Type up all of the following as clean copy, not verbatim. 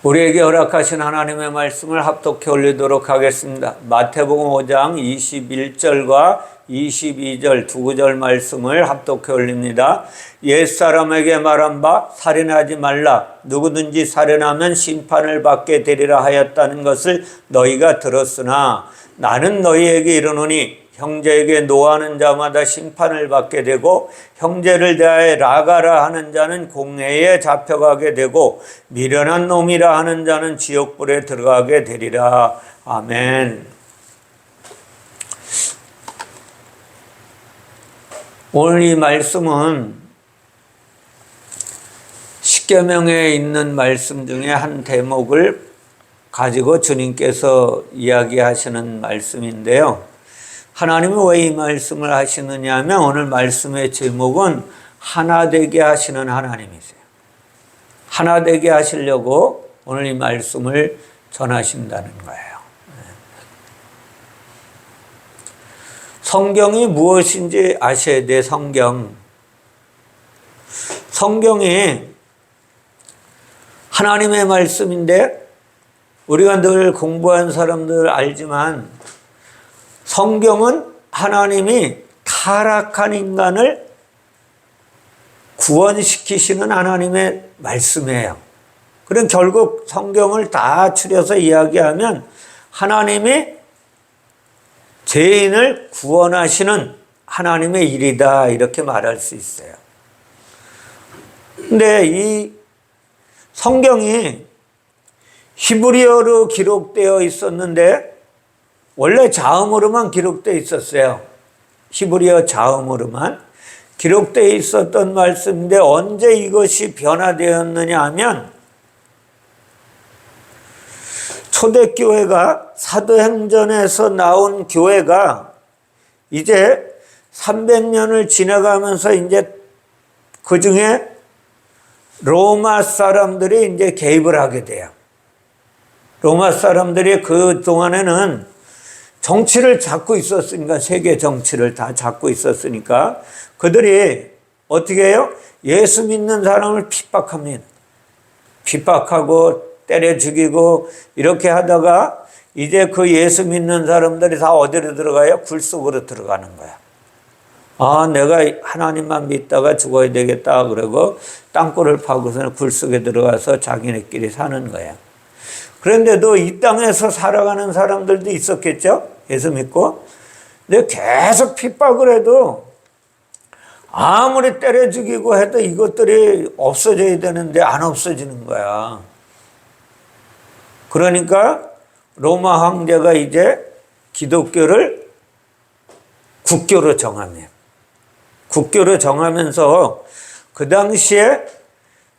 우리에게 허락하신 하나님의 말씀을 합독해 올리도록 하겠습니다. 마태복음 5장 21절과 22절 두 구절 말씀을 합독해 올립니다. 옛사람에게 말한 바 살인하지 말라. 누구든지 살인하면 심판을 받게 되리라 하였다는 것을 너희가 들었으나 나는 너희에게 이르노니 형제에게 노하는 자마다 심판을 받게 되고 형제를 대하여 라가라 하는 자는 공회에 잡혀가게 되고 미련한 놈이라 하는 자는 지옥불에 들어가게 되리라. 아멘. 오늘 이 말씀은 십계명에 있는 말씀 중에 한 대목을 가지고 주님께서 이야기하시는 말씀인데요. 하나님은 왜 이 말씀을 하시느냐 하면 오늘 말씀의 제목은 하나 되게 하시는 하나님이세요. 하나 되게 하시려고 오늘 이 말씀을 전하신다는 거예요. 성경이 무엇인지 아셔야 돼. 성경이 하나님의 말씀인데 우리가 늘 공부한 사람들 알지만 성경은 하나님이 타락한 인간을 구원시키시는 하나님의 말씀이에요. 그럼 결국 성경을 다 추려서 이야기하면 하나님이 죄인을 구원하시는 하나님의 일이다 이렇게 말할 수 있어요. 근데 이 성경이 히브리어로 기록되어 있었는데 원래 자음으로만 기록되어 있었어요. 히브리어 자음으로만 기록되어 있었던 말씀인데 언제 이것이 변화되었느냐 하면 초대교회가 사도행전에서 나온 교회가 이제 300년을 지나가면서 이제 그 중에 로마 사람들이 이제 개입을 하게 돼요. 로마 사람들이 그 동안에는 정치를 잡고 있었으니까, 세계 정치를 다 잡고 있었으니까 그들이 어떻게 해요? 예수 믿는 사람을 핍박합니다. 핍박하고 때려 죽이고 이렇게 하다가 이제 그 예수 믿는 사람들이 다 어디로 들어가요? 굴 속으로 들어가는 거야. 아, 내가 하나님만 믿다가 죽어야 되겠다 그러고 땅굴을 파고서는 굴 속에 들어가서 자기네끼리 사는 거야. 그런데도 이 땅에서 살아가는 사람들도 있었겠죠? 예수 믿고. 근데 계속 핍박을 해도 아무리 때려 죽이고 해도 이것들이 없어져야 되는데 안 없어지는 거야. 그러니까 로마 황제가 이제 기독교를 국교로 정합니다. 국교로 정하면서 그 당시에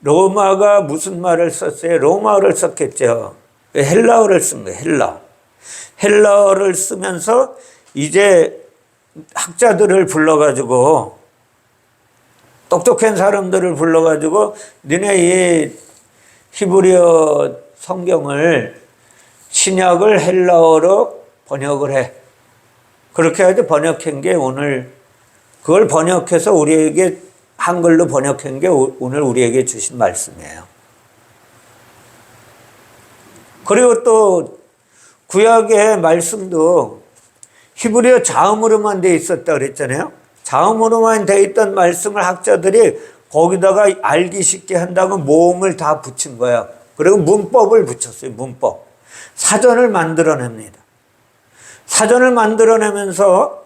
로마가 무슨 말을 썼어요? 로마어를 썼겠죠. 헬라어를 쓴 거예요. 헬라어를 쓰면서 이제 학자들을 불러가지고 똑똑한 사람들을 불러가지고 너네 이 히브리어 성경을 신약을 헬라어로 번역을 해. 그렇게 해서 번역한 게 오늘 그걸 번역해서 우리에게 한글로 번역한 게 오늘 우리에게 주신 말씀이에요. 그리고 또 구약의 말씀도 히브리어 자음으로만 돼 있었다 그랬잖아요. 자음으로만 돼 있던 말씀을 학자들이 거기다가 알기 쉽게 한다고 모음을 다 붙인 거예요. 그리고 문법을 붙였어요. 문법. 사전을 만들어냅니다. 사전을 만들어내면서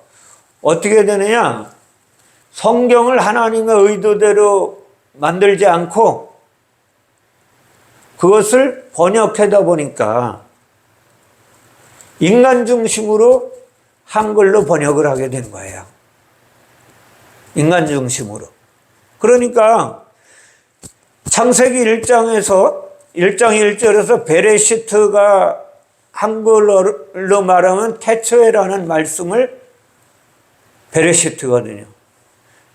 어떻게 되느냐? 성경을 하나님의 의도대로 만들지 않고 그것을 번역하다 보니까 인간 중심으로 한글로 번역을 하게 된 거예요. 인간 중심으로. 그러니까 창세기 1장에서 1장 1절에서 베레시트가 한글로 말하면 태초에라는 말씀을 베레시트거든요.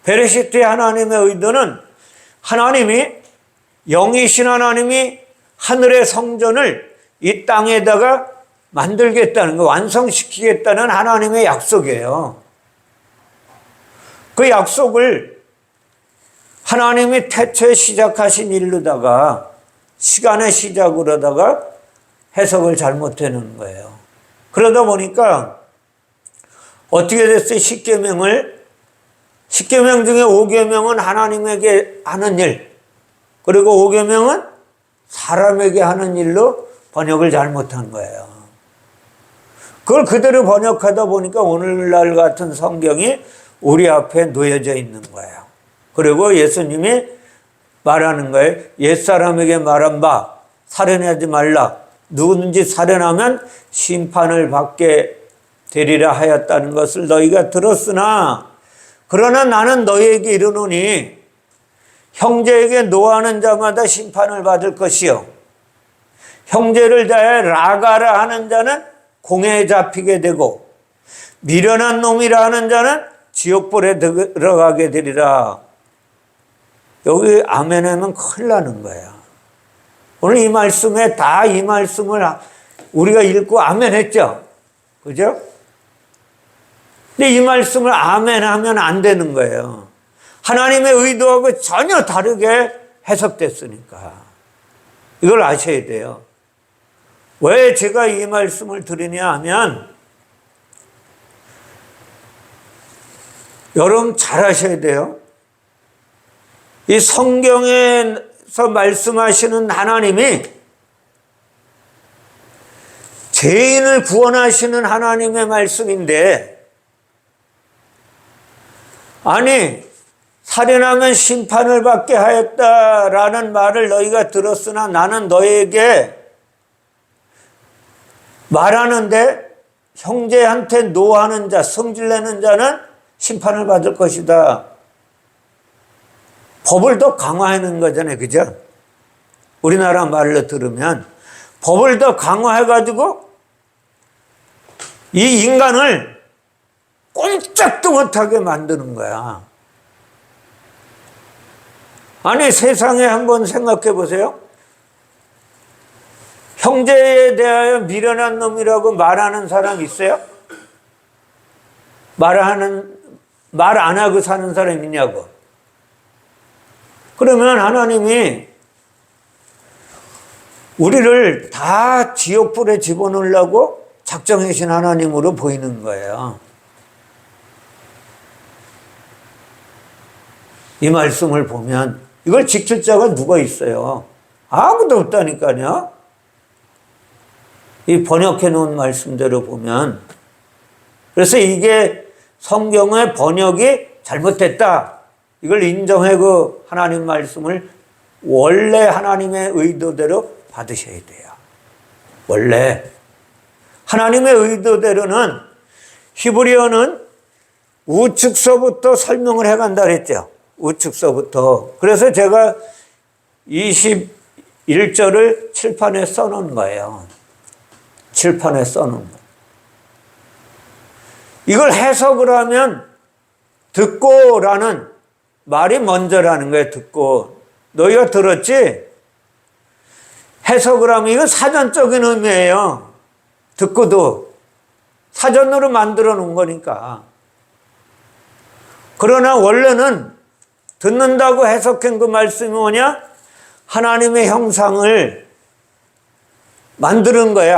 베레시트의 하나님의 의도는 하나님이 영이신 하나님이 하늘의 성전을 이 땅에다가 만들겠다는 거, 완성시키겠다는 하나님의 약속이에요. 그 약속을 하나님이 태초에 시작하신 일로다가 시간의 시작으로다가 해석을 잘못해 놓은 거예요. 그러다 보니까 어떻게 됐어요? 10계명을 10계명 중에 5계명은 하나님에게 하는 일, 그리고 5계명은 사람에게 하는 일로 번역을 잘못한 거예요. 그걸 그대로 번역하다 보니까 오늘날 같은 성경이 우리 앞에 놓여져 있는 거예요. 그리고 예수님이 말하는 거예요. 옛사람에게 말한 바 살인하지 말라. 누구든지 살인하면 심판을 받게 되리라 하였다는 것을 너희가 들었으나 그러나 나는 너희에게 이르노니 형제에게 노하는 자마다 심판을 받을 것이요 형제를 대하여 라가라 하는 자는 공회에 잡히게 되고 미련한 놈이라 하는 자는 지옥불에 들어가게 되리라. 여기 아멘 하면 큰일 나는 거야. 오늘 이 말씀에 다 이 말씀을 우리가 읽고 아멘 했죠. 그죠? 근데 이 말씀을 아멘 하면 안 되는 거예요. 하나님의 의도하고 전혀 다르게 해석됐으니까. 이걸 아셔야 돼요. 왜 제가 이 말씀을 드리냐 하면 여러분 잘 아셔야 돼요. 이 성경에서 말씀하시는 하나님이 죄인을 구원하시는 하나님의 말씀인데, 아니 살인하면 심판을 받게 하였다라는 말을 너희가 들었으나 나는 너희에게 말하는데 형제한테 노하는 자, 성질내는 자는 심판을 받을 것이다. 법을 더 강화하는 거잖아요. 그죠? 우리나라 말로 들으면 법을 더 강화해가지고 이 인간을 꼼짝도 못하게 만드는 거야. 아니 세상에 한번 생각해 보세요. 형제에 대하여 미련한 놈이라고 말하는 사람 있어요? 말 안 하고 사는 사람 있냐고. 그러면 하나님이 우리를 다 지옥불에 집어넣으려고 작정하신 하나님으로 보이는 거예요. 이 말씀을 보면 이걸 지킬 자가 누가 있어요? 아무도 없다니까요. 이 번역해 놓은 말씀대로 보면. 그래서 이게 성경의 번역이 잘못됐다. 이걸 인정하고 하나님 말씀을 원래 하나님의 의도대로 받으셔야 돼요. 원래 하나님의 의도대로는 히브리어는 우측서부터 설명을 해간다 그랬죠. 우측서부터. 그래서 제가 21절을 칠판에 써놓은 거예요. 칠판에 써놓은 거예요. 이걸 해석을 하면 듣고라는 말이 먼저라는 거예요. 듣고. 너희가 들었지? 해석을 하면 이건 사전적인 의미예요. 듣고도 사전으로 만들어 놓은 거니까. 그러나 원래는 듣는다고 해석한 그 말씀이 뭐냐? 하나님의 형상을 만드는 거예요.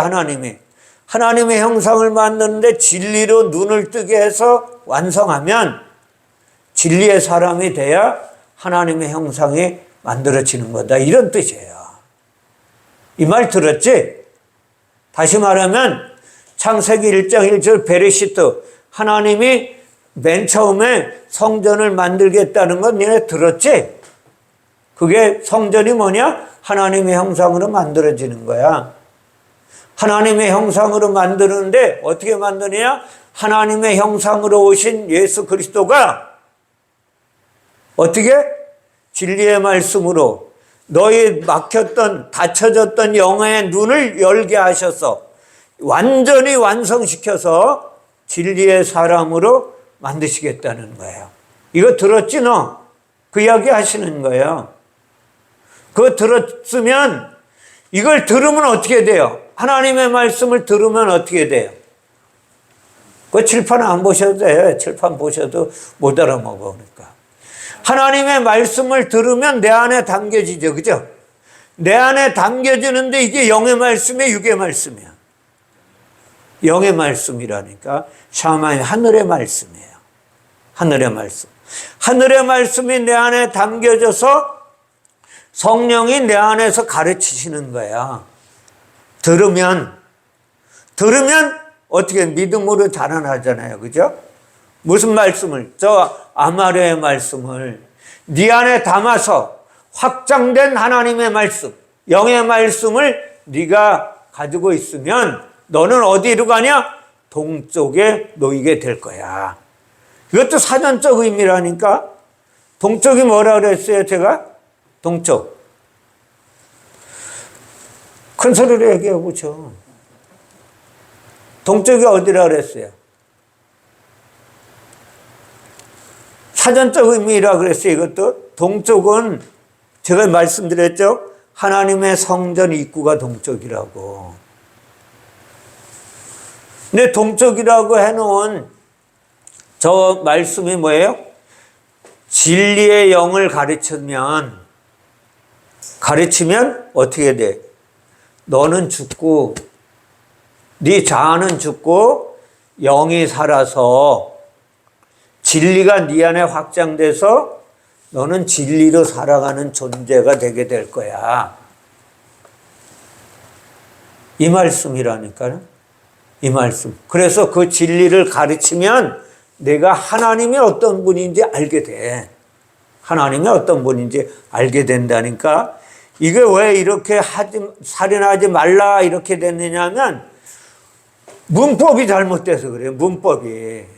하나님의 형상을 만드는데 진리로 눈을 뜨게 해서 완성하면 진리의 사람이 돼야 하나님의 형상이 만들어지는 거다. 이런 뜻이에요. 이 말 들었지? 다시 말하면 창세기 1장 1절 베레시트, 하나님이 맨 처음에 성전을 만들겠다는 건 니네 들었지? 그게 성전이 뭐냐? 하나님의 형상으로 만들어지는 거야. 하나님의 형상으로 만드는데 어떻게 만드냐? 하나님의 형상으로 오신 예수 그리스도가 어떻게? 진리의 말씀으로 너희 막혔던 닫혀졌던 영의 눈을 열게 하셔서 완전히 완성시켜서 진리의 사람으로 만드시겠다는 거예요. 이거 들었지 너? 그 이야기 하시는 거예요. 그거 들었으면 이걸 들으면 어떻게 돼요? 하나님의 말씀을 들으면 어떻게 돼요? 그 칠판 안 보셔도 돼요. 칠판 보셔도 못 알아먹어. 그러니까 하나님의 말씀을 들으면 내 안에 담겨지죠. 그죠? 내 안에 담겨지는데 이게 영의 말씀이야, 육의 말씀이야? 영의 말씀이라니까. 샤마의 하늘의 말씀이에요. 하늘의 말씀. 하늘의 말씀이 내 안에 담겨져서 성령이 내 안에서 가르치시는 거야. 들으면 어떻게 믿음으로 자라나잖아요. 그죠? 무슨 말씀을? 저 아마르의 말씀을 네 안에 담아서 확장된 하나님의 말씀, 영의 말씀을 네가 가지고 있으면 너는 어디로 가냐? 동쪽에 놓이게 될 거야. 이것도 사전적 의미라니까. 동쪽이 뭐라 그랬어요, 제가? 동쪽. 큰 소리로 얘기해 보죠. 동쪽이 어디라 그랬어요? 사전적 의미라 그랬어요, 이것도. 동쪽은 제가 말씀드렸죠? 하나님의 성전 입구가 동쪽이라고. 근데 동쪽이라고 해놓은 저 말씀이 뭐예요? 진리의 영을 가르치면 어떻게 돼? 너는 죽고 네 자아는 죽고 영이 살아서 진리가 네 안에 확장돼서 너는 진리로 살아가는 존재가 되게 될 거야. 이 말씀이라니까요. 이 말씀. 그래서 그 진리를 가르치면 내가 하나님이 어떤 분인지 알게 돼. 하나님이 어떤 분인지 알게 된다니까. 이게 왜 이렇게 살인하지 말라 이렇게 됐느냐면 문법이 잘못돼서 그래요. 문법이.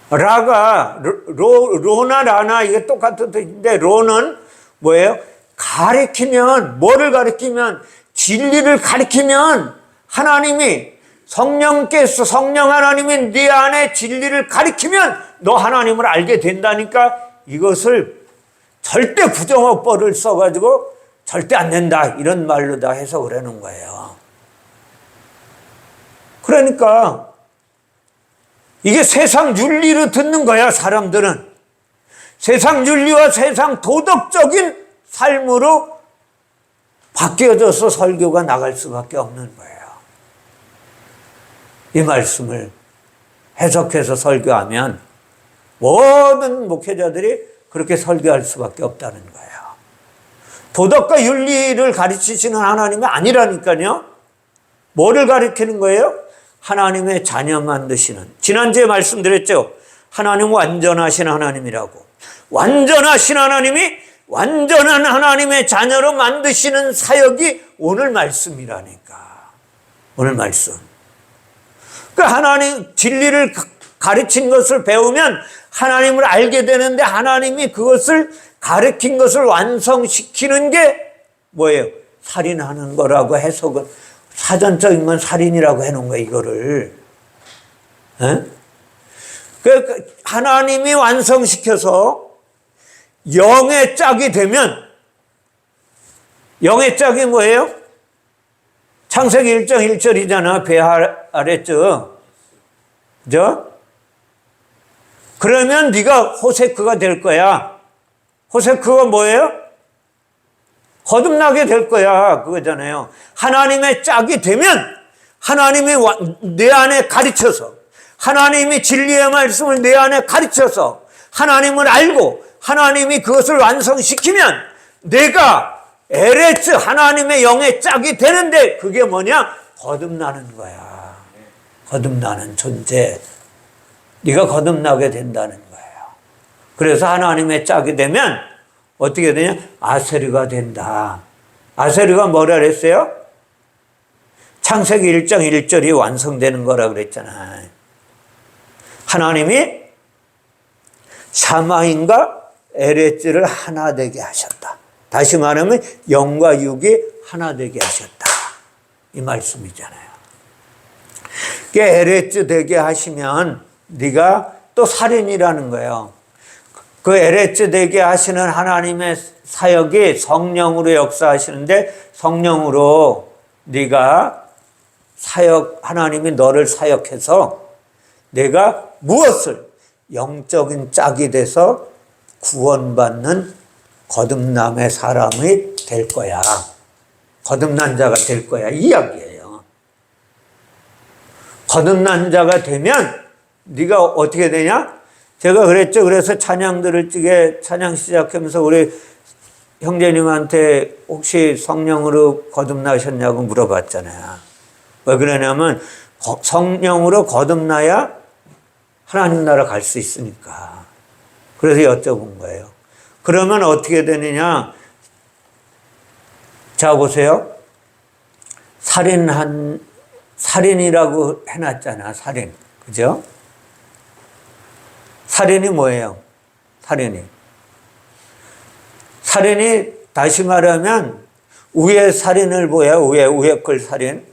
라가 로나 라나 이게 똑같은 뜻인데 로는 뭐예요? 가르치면 뭐를 가르치면 진리를 가르치면 하나님이 성령께서 성령 하나님이 네 안에 진리를 가르치면 너 하나님을 알게 된다니까. 이것을 절대 부정어법을 써가지고 절대 안 된다 이런 말로 다 해석을 해놓은 거예요. 그러니까 이게 세상 윤리로 듣는 거야. 사람들은 세상 윤리와 세상 도덕적인 삶으로 바뀌어져서 설교가 나갈 수밖에 없는 거예요. 이 말씀을 해석해서 설교하면 모든 목회자들이 그렇게 설교할 수밖에 없다는 거예요. 도덕과 윤리를 가르치시는 하나님이 아니라니까요. 뭐를 가르치는 거예요? 하나님의 자녀 만드시는. 지난주에 말씀드렸죠. 하나님은 완전하신 하나님이라고. 완전하신 하나님이 완전한 하나님의 자녀로 만드시는 사역이 오늘 말씀이라니까. 오늘 말씀. 그 하나님 진리를 가르친 것을 배우면 하나님을 알게 되는데 하나님이 그것을 가르친 것을 완성시키는 게 뭐예요? 살인하는 거라고 해석은 사전적인 건 살인이라고 해놓은 거예요. 이거를. 하나님이 완성시켜서 영의 짝이 되면 영의 짝이 뭐예요? 창세기 1장 1절이잖아. 배 아래죠. 그죠? 그러면 네가 호세크가 될 거야. 호세크가 뭐예요? 거듭나게 될 거야. 그거잖아요. 하나님의 짝이 되면 하나님이 내 안에 가르쳐서 하나님이 진리의 말씀을 내 안에 가르쳐서 하나님을 알고 하나님이 그것을 완성시키면 내가 에레츠 하나님의 영의 짝이 되는데 그게 뭐냐? 거듭나는 거야. 거듭나는 존재. 네가 거듭나게 된다는 거예요. 그래서 하나님의 짝이 되면 어떻게 되냐? 아세르가 된다. 아세르가 뭐라 그랬어요? 창세기 1장 1절이 완성되는 거라 그랬잖아요. 하나님이 샤마인과 에레츠를 하나 되게 하셨다. 다시 말하면 영과 육이 하나 되게 하셨다. 이 말씀이잖아요. 에레츠 되게 하시면 네가 또 살인이라는 거예요. 그 에레츠 되게 하시는 하나님의 사역이 성령으로 역사하시는데 성령으로 네가 하나님이 너를 사역해서 내가 무엇을 영적인 짝이 돼서 구원받는 거듭남의 사람이 될 거야. 거듭난 자가 될 거야. 이 이야기예요. 거듭난 자가 되면 네가 어떻게 되냐? 제가 그랬죠. 그래서 찬양 들을 적에 찬양 시작하면서 우리 형제님한테 혹시 성령으로 거듭나셨냐고 물어봤잖아요. 왜 그러냐면 성령으로 거듭나야 하나님 나라 갈 수 있으니까. 그래서 여쭤본 거예요. 그러면 어떻게 되느냐? 자, 보세요. 살인이라고 해놨잖아, 살인. 그죠? 살인이 뭐예요? 살인이 다시 말하면 위에 살인을 보여. 위에 걸 살인.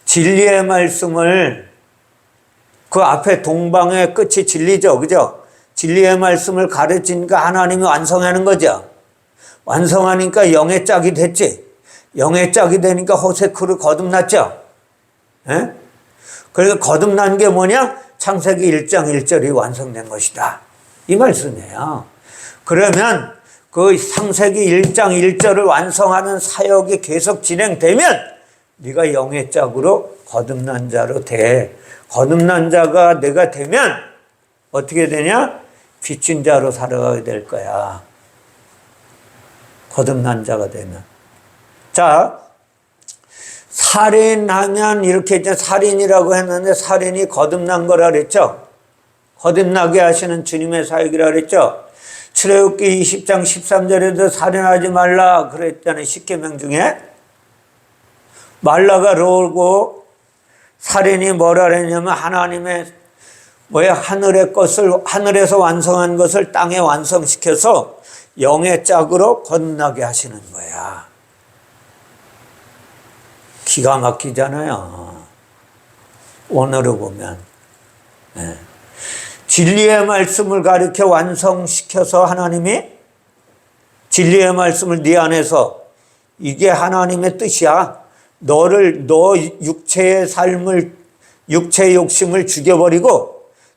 진리의 말씀을 그 앞에 동방의 끝이 진리죠. 그죠? 진리의 말씀을 가르치니까 하나님이 완성하는 거죠. 완성하니까 영의 짝이 됐지. 영의 짝이 되니까 호세크로 거듭났죠. 예? 그래서 거듭난 게 뭐냐? 창세기 1장 1절이 완성된 것이다. 이 말씀이에요. 그러면 그 창세기 1장 1절을 완성하는 사역이 계속 진행되면 네가 영의 짝으로 거듭난 자로 돼. 거듭난 자가 내가 되면 어떻게 되냐? 빚진 자로 살아가게 될 거야. 거듭난 자가 되면. 자, 살인하면 이렇게 이제 살인이라고 했는데 살인이 거듭난 거라 그랬죠. 거듭나게 하시는 주님의 사역이라 그랬죠. 출애굽기 20장 13절에도 살인하지 말라 그랬잖아요. 10계명 중에. 말라가 그러고 살인이 뭐라 그랬냐면 하나님의 하늘의 것을 하늘에서 완성한 것을 땅에 완성시켜서 영의 짝으로 거듭나게 하시는 거야. 기가 막히잖아요. 오늘을 보면. 네. 진리의 말씀을 가르쳐 완성시켜서 하나님이 진리의 말씀을 네 안에서 이게 하나님의 뜻이야. 너 육체의 삶을, 육체의 욕심을 죽여버리고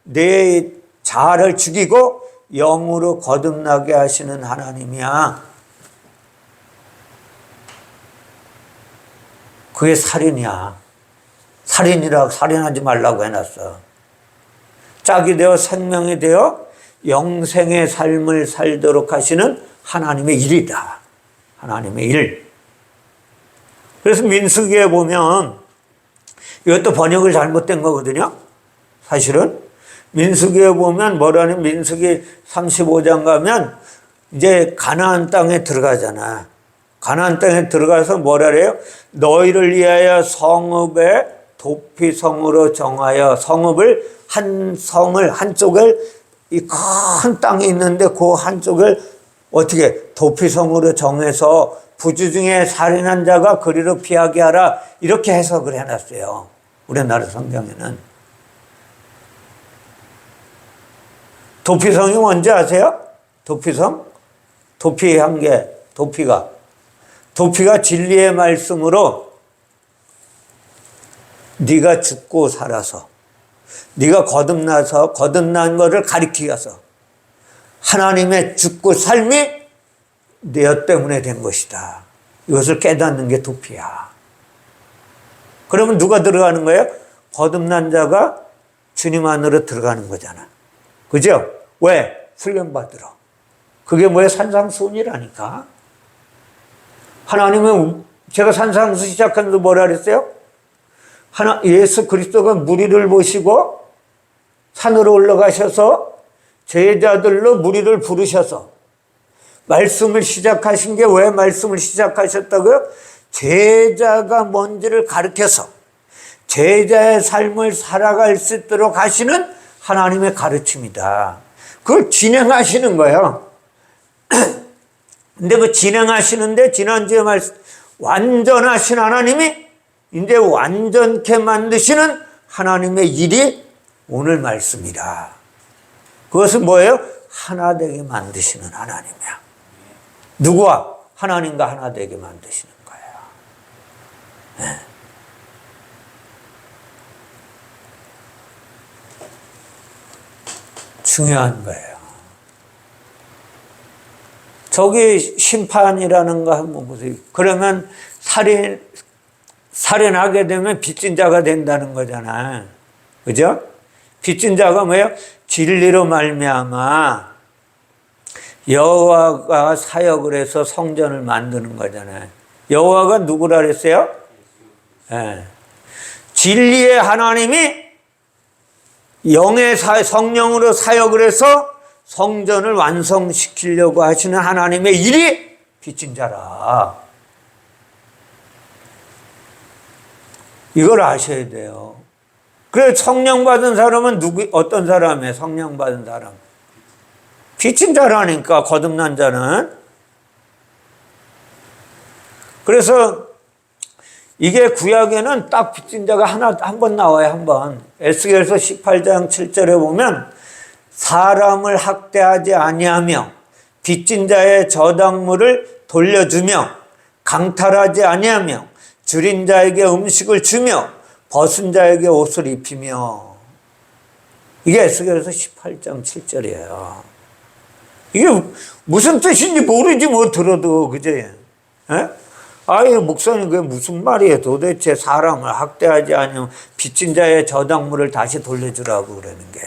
내 자아를 죽이고 영으로 거듭나게 하시는 하나님이야. 그게 살인이야. 살인하지 말라고 해놨어. 짝이 되어 생명이 되어 영생의 삶을 살도록 하시는 하나님의 일이다. 하나님의 일. 그래서 민수기에 보면 이것도 번역을 잘못된 거거든요. 사실은 민수기에 보면 뭐라는 민수기 35장 가면 이제 가나안 땅에 들어가잖아. 가나안 땅에 들어가서 뭐라 그래요? 너희를 위하여 성읍에 도피성으로 정하여 성읍을 한쪽을 이 큰 땅이 있는데 그 한쪽을 어떻게 도피성으로 정해서 부주 중에 살인한 자가 그리로 피하게 하라 이렇게 해석을 해놨어요. 우리나라 성경에는. 도피성이 뭔지 아세요? 도피성? 도피한 게 도피가 진리의 말씀으로 네가 죽고 살아서 네가 거듭나서 거듭난 것을 가리키어서 하나님의 죽고 삶이 내 때문에 된 것이다. 이것을 깨닫는 게 도피야. 그러면 누가 들어가는 거예요? 거듭난 자가 주님 안으로 들어가는 거잖아. 그죠? 왜? 훈련받으러. 그게 뭐예요? 산상수훈이라니까. 하나님은 제가 산상수 시작하면서 뭐라 그랬어요? 예수 그리스도가 무리를 보시고 산으로 올라가셔서 제자들로 무리를 부르셔서 말씀을 시작하신 게 왜 말씀을 시작하셨다고요? 제자가 뭔지를 가르쳐서 제자의 삶을 살아갈 수 있도록 하시는 하나님의 가르침이다. 그걸 진행하시는 거예요. 근데 그 진행하시는데 지난주에 완전하신 하나님이 이제 완전케 만드시는 하나님의 일이 오늘 말씀이다. 그것은 뭐예요? 하나 되게 만드시는 하나님이야. 누구와? 하나님과 하나 되게 만드시는 거예요. 네. 중요한 거예요. 저기 심판이라는 거 한번 보세요. 그러면 살인하게 되면 빚진 자가 된다는 거잖아. 그죠? 빚진 자가 뭐예요? 진리로 말미암아 여호와가 사역을 해서 성전을 만드는 거잖아요. 여호와가 누구라 그랬어요? 네. 진리의 하나님이 영의 성령으로 사역을 해서 성전을 완성시키려고 하시는 하나님의 일이 빚진 자라. 이걸 아셔야 돼요. 그래, 성령 받은 사람은 어떤 사람이에요? 성령 받은 사람. 빚진 자라니까, 거듭난 자는. 그래서 이게 구약에는 딱 빚진 자가 한 번 나와요, 한 번. 에스겔서 18장 7절에 보면 사람을 학대하지 아니하며 빚진 자의 저당물을 돌려주며 강탈하지 아니하며 줄인 자에게 음식을 주며 벗은 자에게 옷을 입히며. 이게 에스겔서 18장 7절이에요. 이게 무슨 뜻인지 모르지 뭐 들어도. 그제? 아유, 목사님 그게 무슨 말이에요? 도대체 사람을 학대하지 않으면 빚진 자의 저당물을 다시 돌려주라고 그러는 게.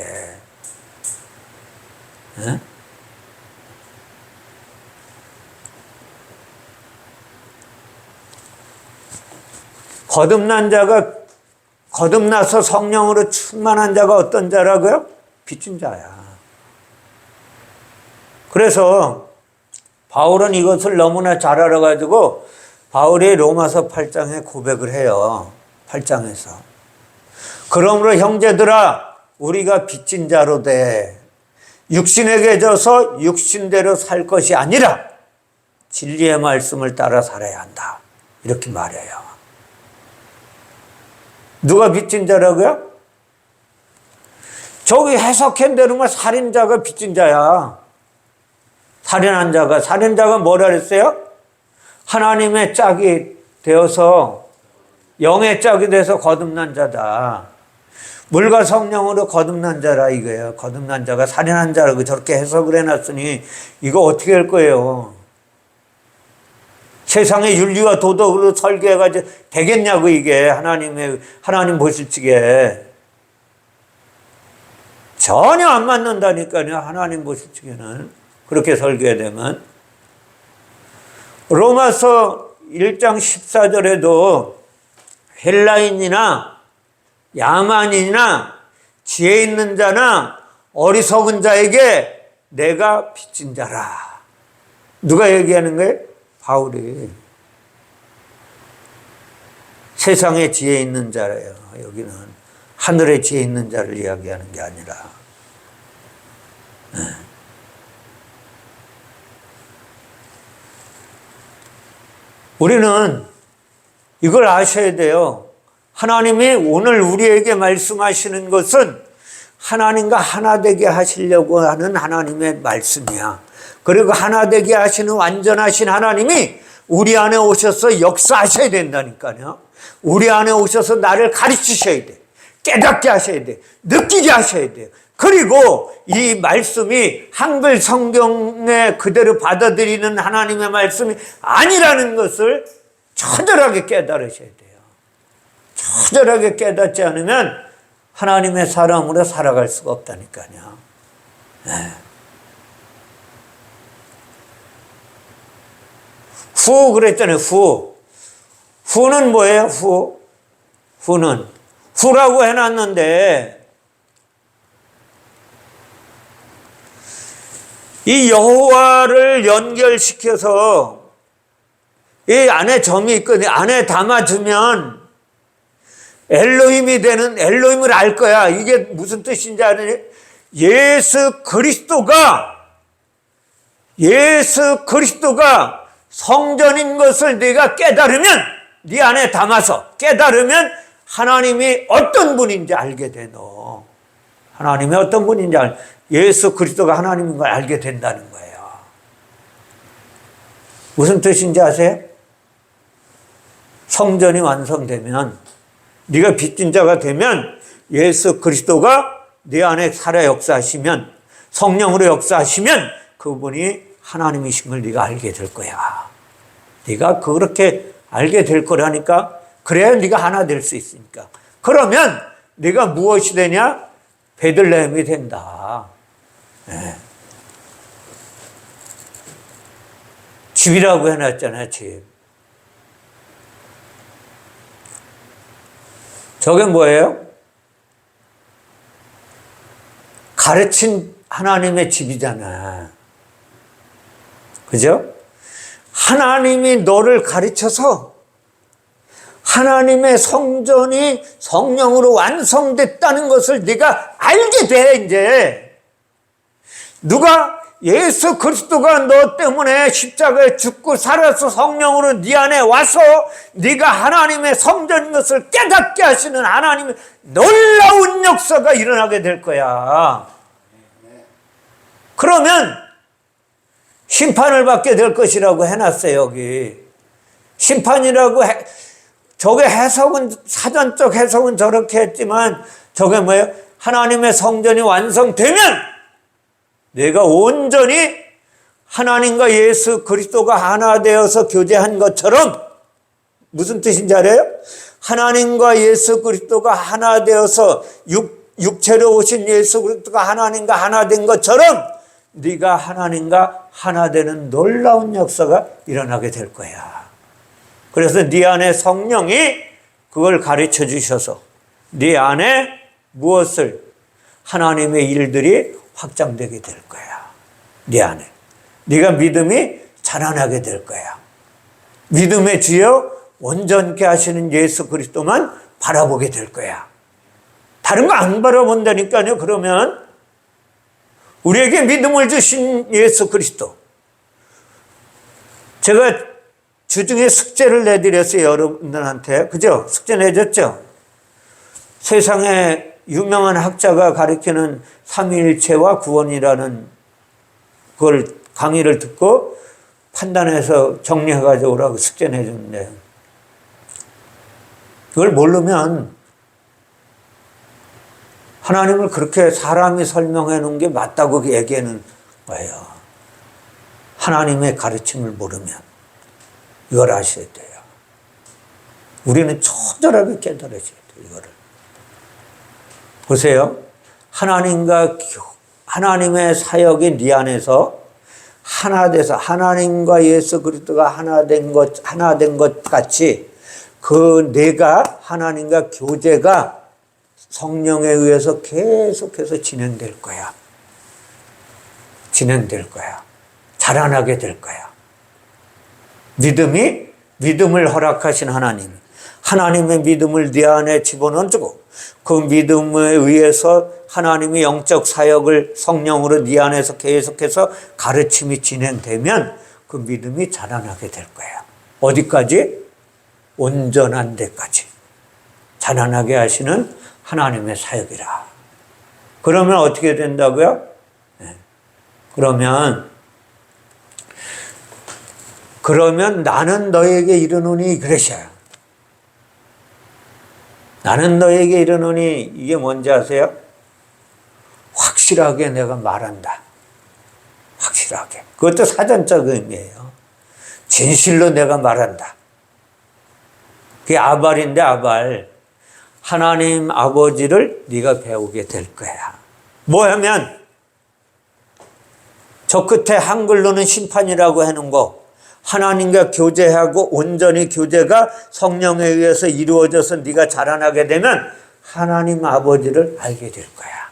거듭나서 성령으로 충만한 자가 어떤 자라고요? 빚진 자야. 그래서 바울은 이것을 너무나 잘 알아가지고 바울이 로마서 8장에 고백을 해요. 8장에서. 그러므로 형제들아, 우리가 빚진 자로 돼 육신에게 져서 육신대로 살 것이 아니라 진리의 말씀을 따라 살아야 한다. 이렇게 말해요. 누가 빚진 자라고요? 저기 해석한 대로만 살인자가 빚진 자야. 살인자가 뭐라 그랬어요? 하나님의 짝이 되어서, 영의 짝이 돼서 거듭난 자다. 물과 성령으로 거듭난 자라 이거예요. 거듭난 자가 살인한 자라고 저렇게 해석을 해놨으니 이거 어떻게 할 거예요? 세상의 윤리와 도덕으로 설계해가지고 되겠냐고, 이게. 하나님 보실 적에. 전혀 안 맞는다니까요, 하나님 보실 적에는. 그렇게 설계되면. 로마서 1장 14절에도 헬라인이나 야만인이나 지혜 있는 자나 어리석은 자에게 내가 빚진 자라. 누가 얘기하는 거예요? 바울이. 세상에 지혜 있는 자예요. 여기는 하늘에 지혜 있는 자를 이야기하는 게 아니라. 우리는 이걸 아셔야 돼요. 하나님이 오늘 우리에게 말씀하시는 것은 하나님과 하나 되게 하시려고 하는 하나님의 말씀이야. 그리고 하나 되게 하시는 완전하신 하나님이 우리 안에 오셔서 역사하셔야 된다니까요. 우리 안에 오셔서 나를 가르치셔야 돼. 깨닫게 하셔야 돼. 느끼게 하셔야 돼요. 그리고 이 말씀이 한글 성경에 그대로 받아들이는 하나님의 말씀이 아니라는 것을 처절하게 깨달으셔야 돼요. 처절하게 깨닫지 않으면 하나님의 사람으로 살아갈 수가 없다니까요. 후 그랬잖아요. 후는 뭐예요? 후라고 해놨는데 이 여호와를 연결시켜서 이 안에 점이 있거든요. 안에 담아주면 엘로힘이 되는, 엘로힘을 알 거야. 이게 무슨 뜻인지 아느냐? 예수 그리스도가 성전인 것을 네가 깨달으면, 네 안에 담아서 깨달으면 하나님이 어떤 분인지 알게 돼. 너 하나님이 어떤 분인지 예수 그리스도가 하나님인 걸 알게 된다는 거예요. 무슨 뜻인지 아세요? 성전이 완성되면, 네가 빚진 자가 되면 예수 그리스도가 네 안에 살아 역사하시면, 성령으로 역사하시면 그분이 하나님이신 걸 네가 알게 될 거야. 네가 그렇게 알게 될 거라니까. 그래야 네가 하나 될 수 있으니까. 그러면 네가 무엇이 되냐? 베들레헴이 된다. 네. 집이라고 해놨잖아요, 집. 저게 뭐예요? 가르친 하나님의 집이잖아. 그죠? 하나님이 너를 가르쳐서 하나님의 성전이 성령으로 완성됐다는 것을 네가 알게 돼, 이제. 누가 예수 그리스도가 너 때문에 십자가에 죽고 살아서 성령으로 네 안에 와서 네가 하나님의 성전인 것을 깨닫게 하시는 하나님의 놀라운 역사가 일어나게 될 거야. 그러면 심판을 받게 될 것이라고 해놨어요, 여기. 심판이라고 저게 해석은, 사전적 해석은 저렇게 했지만 저게 뭐예요? 하나님의 성전이 완성되면 내가 온전히 하나님과 예수 그리스도가 하나 되어서 교제한 것처럼, 무슨 뜻인지 알아요? 하나님과 예수 그리스도가 하나 되어서 육체로 오신 예수 그리스도가 하나님과 하나 된 것처럼 네가 하나님과 하나 되는 놀라운 역사가 일어나게 될 거야. 그래서 네 안에 성령이 그걸 가르쳐 주셔서 네 안에 무엇을? 하나님의 일들이 확장되게 될 거야. 네 안에. 네가 믿음이 자라나게 될 거야. 믿음의 주여 온전케 하시는 예수 그리스도만 바라보게 될 거야. 다른 거 안 바라본다니까요. 그러면 우리에게 믿음을 주신 예수 그리스도. 제가 주중에 숙제를 내드렸어요, 여러분들한테. 그죠? 숙제 내줬죠? 세상에 유명한 학자가 가르치는 삼위일체와 구원이라는 그걸 강의를 듣고 판단해서 정리해가지고 오라고 숙제 내줬는데, 그걸 모르면 하나님을 그렇게 사람이 설명해 놓은 게 맞다고 얘기하는 거예요. 하나님의 가르침을 모르면 이걸 아셔야 돼요. 우리는 처절하게 깨달아야 돼요, 이거를. 보세요. 하나님의 사역이 네 안에서 하나 돼서 하나님과 예수 그리스도가 하나 된 것 같이 그 내가 하나님과 교제가 성령에 의해서 계속해서 진행될 거야. 진행될 거야. 자라나게 될 거야. 믿음을 허락하신 하나님의 믿음을 네 안에 집어넣어주고 그 믿음에 의해서 하나님의 영적 사역을 성령으로 네 안에서 계속해서 가르침이 진행되면 그 믿음이 자라나게 될 거야. 어디까지? 온전한 데까지 자라나게 하시는 하나님의 사역이라. 그러면 어떻게 된다고요? 네. 그러면 나는 너에게 이르노니 그러셔요. 나는 너에게 이르노니 이게 뭔지 아세요? 확실하게 내가 말한다. 확실하게. 그것도 사전적 의미예요. 진실로 내가 말한다. 그게 아발인데 아발. 하나님 아버지를 네가 배우게 될 거야. 뭐냐면 저 끝에 한글로는 심판이라고 해놓은 거, 하나님과 교제하고 온전히 교제가 성령에 의해서 이루어져서 네가 자라나게 되면 하나님 아버지를 알게 될 거야.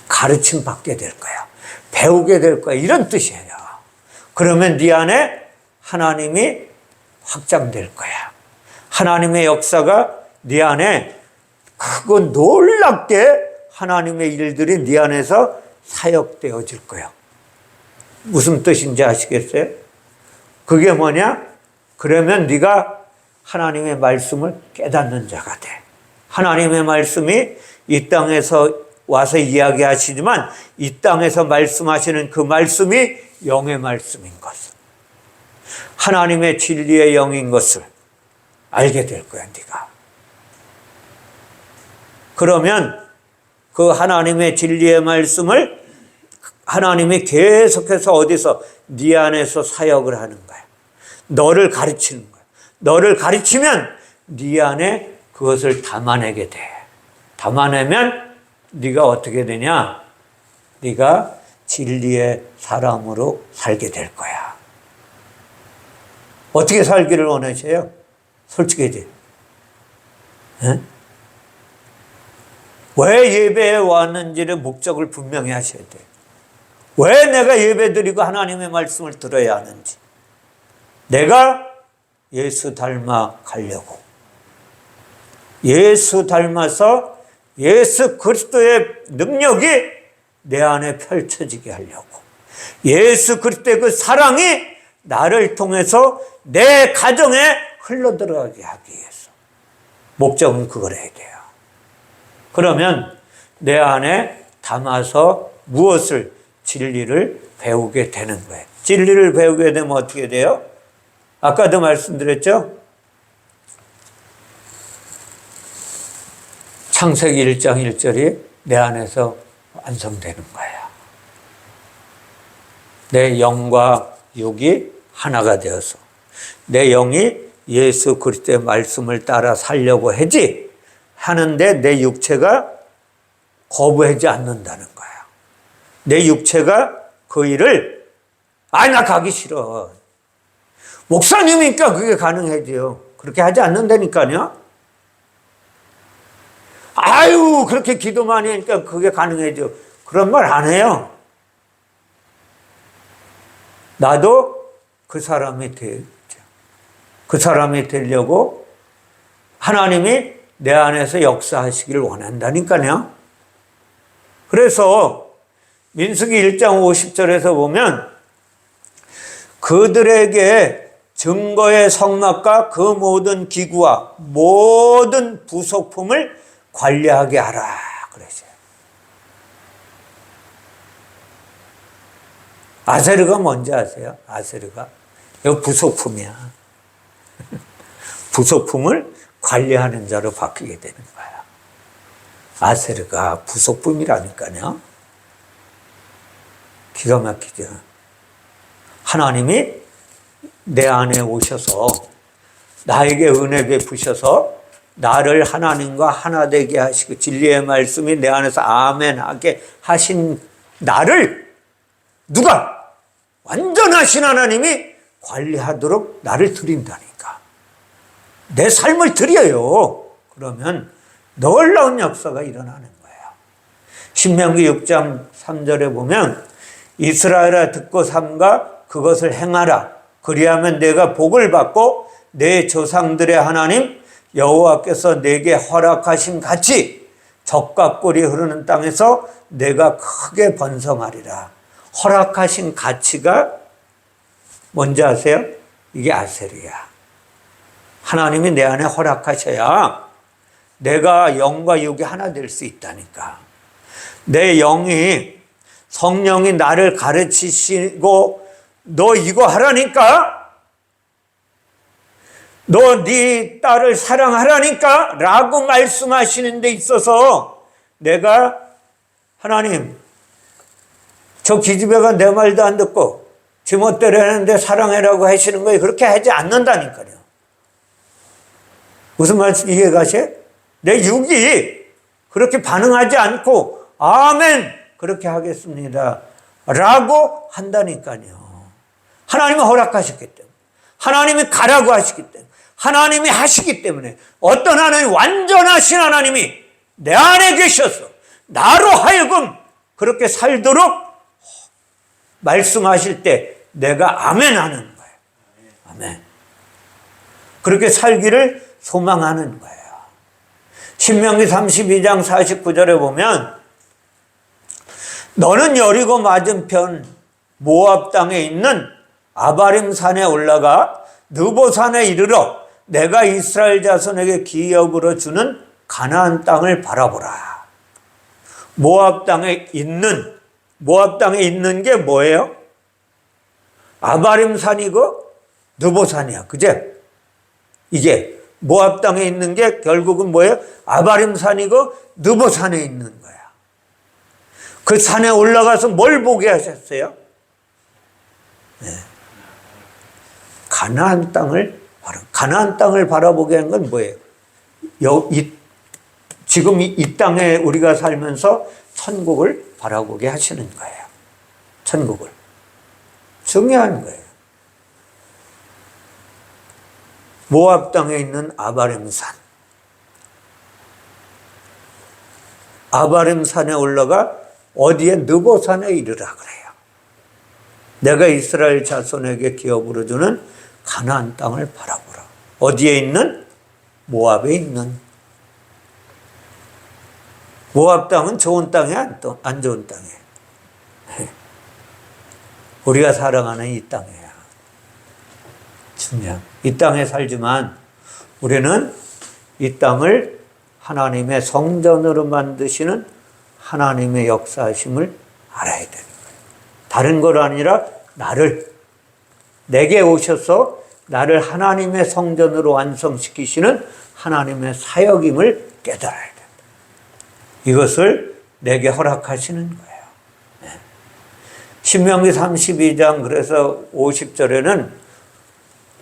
가르침 받게 될 거야. 배우게 될 거야. 이런 뜻이에요. 그러면 네 안에 하나님이 확장될 거야. 하나님의 역사가 네 안에 크고 놀랍게 하나님의 일들이 네 안에서 사역되어질 거야. 무슨 뜻인지 아시겠어요? 그게 뭐냐? 그러면 네가 하나님의 말씀을 깨닫는 자가 돼. 하나님의 말씀이 이 땅에서 와서 이야기하시지만 이 땅에서 말씀하시는 그 말씀이 영의 말씀인 것을, 하나님의 진리의 영인 것을 알게 될 거야, 네가. 그러면 그 하나님의 진리의 말씀을 하나님이 계속해서 어디서 네 안에서 사역을 하는 거야. 너를 가르치는 거야. 너를 가르치면 네 안에 그것을 담아내게 돼. 담아내면 네가 어떻게 되냐? 네가 진리의 사람으로 살게 될 거야. 어떻게 살기를 원하세요? 솔직히지. 에? 왜 예배에 왔는지를 목적을 분명히 하셔야 돼. 왜 내가 예배 드리고 하나님의 말씀을 들어야 하는지. 내가 예수 닮아 가려고. 예수 닮아서 예수 그리스도의 능력이 내 안에 펼쳐지게 하려고. 예수 그리스도의 그 사랑이 나를 통해서 내 가정에 흘러들어가게 하기 위해서. 목적은 그걸 해야 돼요. 그러면 내 안에 담아서 무엇을? 진리를 배우게 되는 거예요. 진리를 배우게 되면 어떻게 돼요? 아까도 말씀드렸죠? 창세기 1장 1절이 내 안에서 완성되는 거야. 내 영과 육이 하나가 되어서 내 영이 예수 그리스도의 말씀을 따라 살려고 하는데 내 육체가 거부하지 않는다는 거야. 내 육체가 그 일을 나 가기 싫어. 목사님이니까 그게 가능하지요. 그렇게 하지 않는다니까요. 아유 그렇게 기도 많이 하니까 그게 가능하죠. 그런 말 안 해요. 나도 그 사람이 되죠. 그 사람이 되려고 하나님이 내 안에서 역사하시기를 원한다니까요. 그래서 민수기 1장 50절에서 보면 그들에게 증거의 성막과 그 모든 기구와 모든 부속품을 관리하게 하라 그러죠. 아세르가 뭔지 아세요? 아세르가 이거 부속품이야. 부속품을 관리하는 자로 바뀌게 되는 거야. 아세르가 부속품이라니까요. 기가 막히죠. 하나님이 내 안에 오셔서 나에게 은혜 베푸셔서 나를 하나님과 하나 되게 하시고 진리의 말씀이 내 안에서 아멘하게 하신 나를 누가? 완전하신 하나님이 관리하도록 나를 드린다니까. 내 삶을 드려요. 그러면 놀라운 역사가 일어나는 거예요. 신명기 6장 3절에 보면 이스라엘아 듣고 삼가 그것을 행하라. 그리하면 내가 복을 받고 내 조상들의 하나님 여호와께서 내게 허락하신 같이 젖과 꿀이 흐르는 땅에서 내가 크게 번성하리라. 허락하신 가치가 뭔지 아세요? 이게 아세르야. 하나님이 내 안에 허락하셔야 내가 영과 육이 하나 될 수 있다니까. 내 영이 성령이 나를 가르치시고 너 이거 하라니까? 너 네 딸을 사랑하라니까? 라고 말씀하시는 데 있어서 내가 하나님 저 기집애가 내 말도 안 듣고 지멋대로 하는데 사랑해라고 하시는 거예요. 그렇게 하지 않는다니까요. 무슨 말씀 이해가세요? 내 육이 그렇게 반응하지 않고 아멘 그렇게 하겠습니다 라고 한다니까요. 하나님이 허락하셨기 때문에 하나님이 가라고 하시기 때문에 하나님이 하시기 때문에 어떤 하나님 완전하신 하나님이 내 안에 계셔서 나로 하여금 그렇게 살도록 말씀하실 때 내가 아멘 하는 거예요. 아멘. 그렇게 살기를 소망하는 거예요. 신명기 32장 49절에 보면 너는 여리고 맞은편 모압 땅에 있는 아바림 산에 올라가 느보 산에 이르러 내가 이스라엘 자손에게 기업으로 주는 가나안 땅을 바라보라. 모압 땅에 있는 게 뭐예요? 아바림 산이고 느보 산이야. 그제? 이게 모압 땅에 있는 게 결국은 뭐예요? 아바림 산이고 느보 산에 있는 거야. 그 산에 올라가서 뭘 보게 하셨어요? 네. 가나안 땅을 바라보게 한 건 뭐예요? 지금 이 땅에 우리가 살면서 천국을 바라보게 하시는 거예요. 천국을. 중요한 거예요. 모압 땅에 있는 아바림산. 아바림산에 올라가 어디에 느보산에 이르라 그래요. 내가 이스라엘 자손에게 기업으로 주는 가나안 땅을 바라보라. 어디에 있는? 모압에 있는. 모압 땅은 좋은 땅이 안 좋은 땅이에요. 우리가 사랑하는 이 땅이에요. 중요한. 이 땅에 살지만 우리는 이 땅을 하나님의 성전으로 만드시는 하나님의 역사하심을 알아야 되는 거예요. 다른 거 아니라 내게 오셔서 나를 하나님의 성전으로 완성시키시는 하나님의 사역임을 깨달아야 된다. 이것을 내게 허락하시는 거예요. 네. 신명기 32장 그래서 50절에는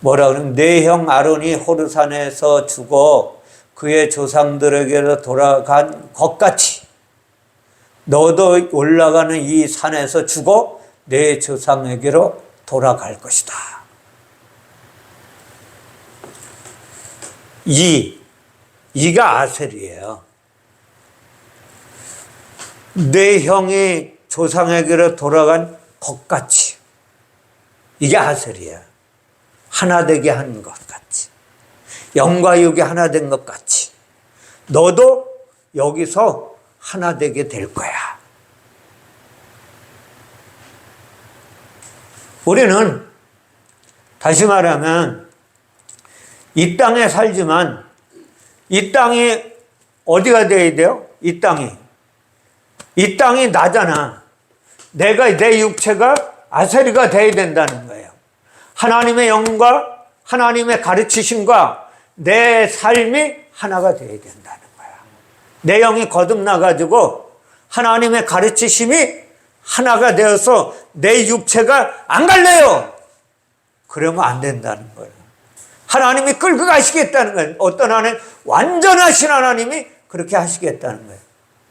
뭐라 그러면 내 형 아론이 호르산에서 죽어 그의 조상들에게로 돌아간 것 같이 너도 올라가는 이 산에서 죽어 내 조상에게로 돌아갈 것이다. 이가 아셀이에요. 내 형이 조상에게로 돌아간 것 같이. 이게 아셀이에요. 하나 되게 한 것 같이. 영과 육이 하나 된 것 같이. 너도 여기서 하나 되게 될 거야. 우리는 다시 말하면 이 땅에 살지만 이 땅이 어디가 돼야 돼요? 이 땅이 나잖아. 내 육체가 아세리가 돼야 된다는 거예요. 하나님의 영과 하나님의 가르치심과 내 삶이 하나가 돼야 된다는 거야. 내 영이 거듭나가지고 하나님의 가르치심이 하나가 되어서 내 육체가 안 갈래요. 그러면 안 된다는 거예요. 하나님이 끌고 가시겠다는 거예요. 어떤 하나님, 완전하신 하나님이 그렇게 하시겠다는 거예요.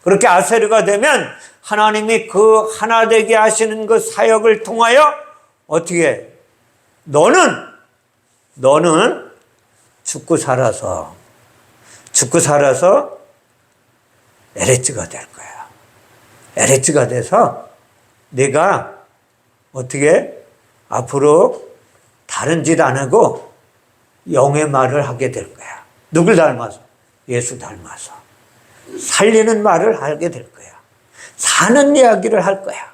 그렇게 아세르가 되면 하나님이 그 하나 되게 하시는 그 사역을 통하여 어떻게 너는 죽고 살아서 에레츠가 될 거야. 에레츠가 돼서 내가 어떻게 앞으로 다른 짓 안 하고 영의 말을 하게 될 거야. 누굴 닮아서? 예수 닮아서. 살리는 말을 하게 될 거야. 사는 이야기를 할 거야.